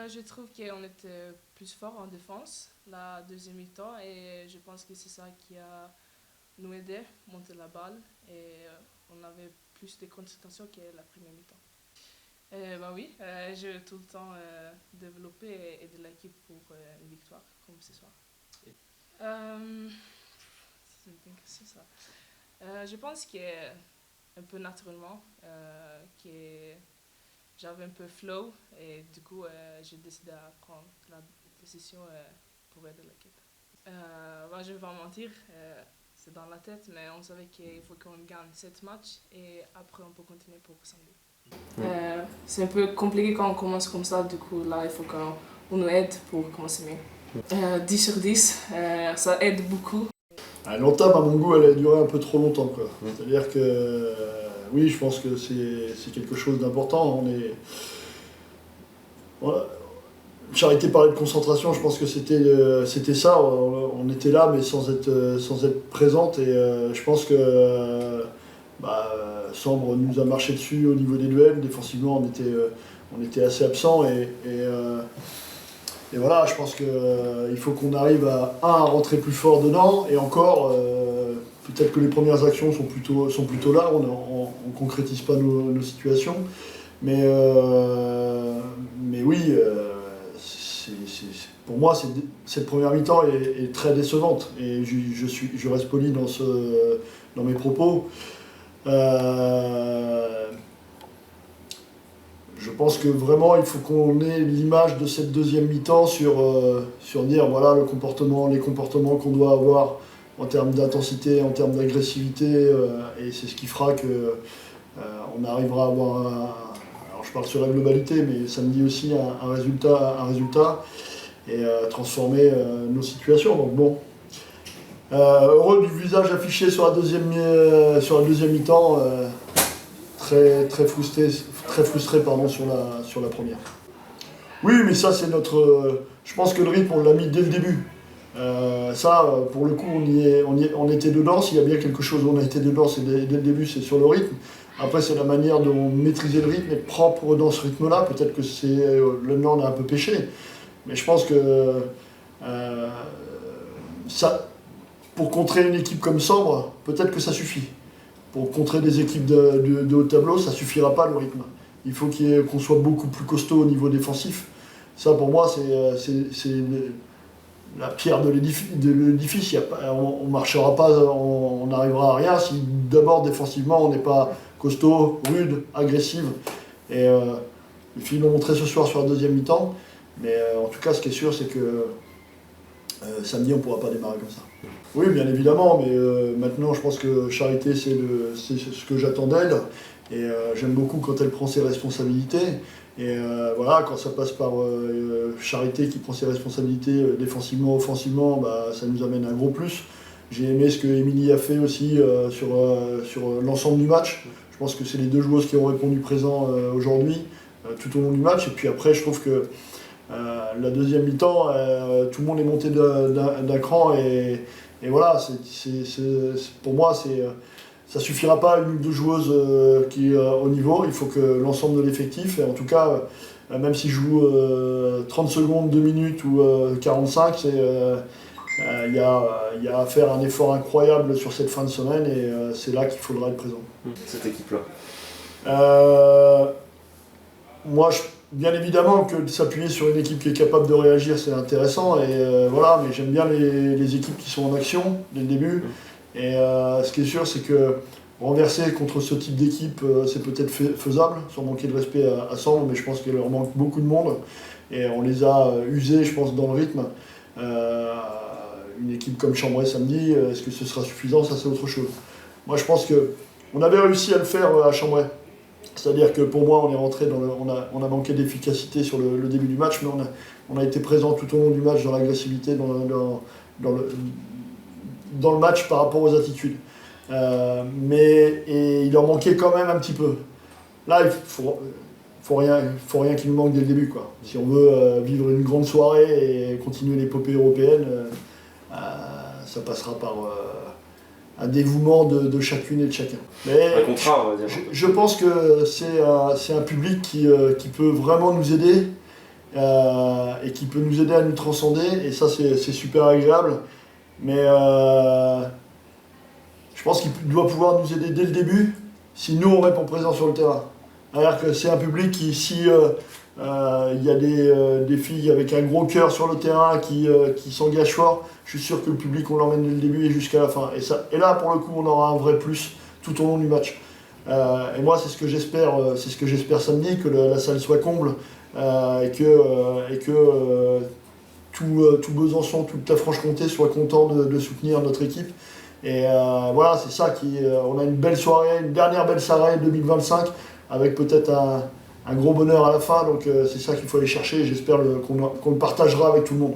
Je trouve qu'on était plus fort en défense la deuxième mi-temps et je pense que c'est ça qui a nous aidé à monter la balle et on avait plus de concentration que la première mi-temps. Oui, j'ai tout le temps développé et aider l'équipe pour une victoire comme ce soir. C'est ça. Je pense que un peu naturellement que j'avais un peu flow et du coup j'ai décidé de prendre la décision pour aider l'équipe. Je ne vais pas mentir, c'est dans la tête, mais on savait qu'il faut qu'on gagne 7 matchs et après on peut continuer pour samedi. C'est un peu compliqué quand on commence comme ça, du coup là il faut qu'on nous aide pour commencer mieux. 10 sur 10, ça aide beaucoup. L'entame, à mon goût, elle a duré un peu trop longtemps, quoi. C'est-à-dire que, oui, je pense que c'est quelque chose d'important. Voilà. Charité parlait de concentration, je pense que c'était ça. On était là, mais sans être présente. Et je pense que Sambre nous a marché dessus au niveau des duels. Défensivement, on était assez absents. Et voilà, je pense qu'il faut qu'on arrive à rentrer plus fort dedans, et encore, peut-être que les premières actions sont plutôt là, on concrétise pas nos situations, mais oui, pour moi, cette première mi-temps est très décevante, et je reste poli dans mes propos. Je pense que vraiment il faut qu'on ait l'image de cette deuxième mi-temps sur dire voilà les comportements qu'on doit avoir en termes d'intensité, en termes d'agressivité, et c'est ce qui fera que on arrivera à avoir alors je parle sur la globalité, mais samedi aussi un résultat et transformer nos situations. Donc bon, heureux du visage affiché sur la deuxième mi-temps, très frustré sur la première. Oui, mais ça c'est je pense que le rythme on l'a mis dès le début. Pour le coup on était dedans. S'il y a bien quelque chose où on a été dedans, c'est dès le début, c'est sur le rythme. Après c'est la manière de maîtriser le rythme et de propre dans ce rythme-là. Peut-être que là on a un peu péché, mais je pense que pour contrer une équipe comme Sambre, peut-être que ça suffit. Pour contrer des équipes de haut tableau, ça suffira pas le rythme. Il faut qu'on soit beaucoup plus costaud au niveau défensif. Ça, pour moi, c'est la pierre de l'édifice. On ne marchera pas, on n'arrivera à rien si d'abord défensivement on n'est pas costaud, rude, agressif. Et les filles l'ont montré ce soir sur la deuxième mi-temps. Mais en tout cas, ce qui est sûr, c'est que samedi, on ne pourra pas démarrer comme ça. Oui, bien évidemment, mais maintenant, je pense que Charité, c'est ce que j'attends d'elle. Et j'aime beaucoup quand elle prend ses responsabilités. Et voilà, quand ça passe par Charité qui prend ses responsabilités défensivement, offensivement, ça nous amène un gros plus. J'ai aimé ce que Émilie a fait aussi sur l'ensemble du match. Je pense que c'est les deux joueuses qui ont répondu présent aujourd'hui, tout au long du match. Et puis après, je trouve que la deuxième mi-temps, tout le monde est monté d'un cran. Et voilà, pour moi, ça suffira pas une ou deux joueuses au niveau. Il faut que l'ensemble de l'effectif, et en tout cas, même si je joue 30 secondes, 2 minutes ou 45, il y a à faire un effort incroyable sur cette fin de semaine, et c'est là qu'il faudra être présent. Cette équipe-là Moi, bien évidemment que de s'appuyer sur une équipe qui est capable de réagir, c'est intéressant, et voilà, mais j'aime bien les équipes qui sont en action dès le début. Et ce qui est sûr, c'est que renverser contre ce type d'équipe, c'est peut-être faisable, sans manquer de respect à Sambre, mais je pense qu'il leur manque beaucoup de monde. Et on les a usés, je pense, dans le rythme. Une équipe comme Chambray samedi, est-ce que ce sera suffisant? Ça, c'est autre chose. Moi, je pense qu'on avait réussi à le faire à Chambray. C'est-à-dire que pour moi, on est rentré on a manqué d'efficacité sur le début du match, mais on a été présent tout au long du match dans l'agressivité, dans le match par rapport aux attitudes. Et il leur manquait quand même un petit peu. Là, il faut rien qui nous manque dès le début, quoi. Si on veut vivre une grande soirée et continuer l'épopée européenne, ça passera par un dévouement de chacune et de chacun. Mais un contrat, on va dire. Je pense que c'est un public qui peut vraiment nous aider. et qui peut nous aider à nous transcender. Et ça, c'est super agréable. Mais je pense qu'il doit pouvoir nous aider dès le début si nous, on répond présent sur le terrain. C'est-à-dire que c'est un public qui, si il y a des filles avec un gros cœur sur le terrain qui s'engagent fort, je suis sûr que le public, on l'emmène dès le début et jusqu'à la fin. Et là, pour le coup, on aura un vrai plus tout au long du match. Et moi, c'est ce que j'espère samedi, que la salle soit comble et que tout Besançon, toute la Franche-Comté soit content de soutenir notre équipe. Et voilà, c'est ça on a une belle soirée, une dernière belle soirée 2025 avec peut-être un gros bonheur à la fin. Donc c'est ça qu'il faut aller chercher et j'espère qu'on le partagera avec tout le monde.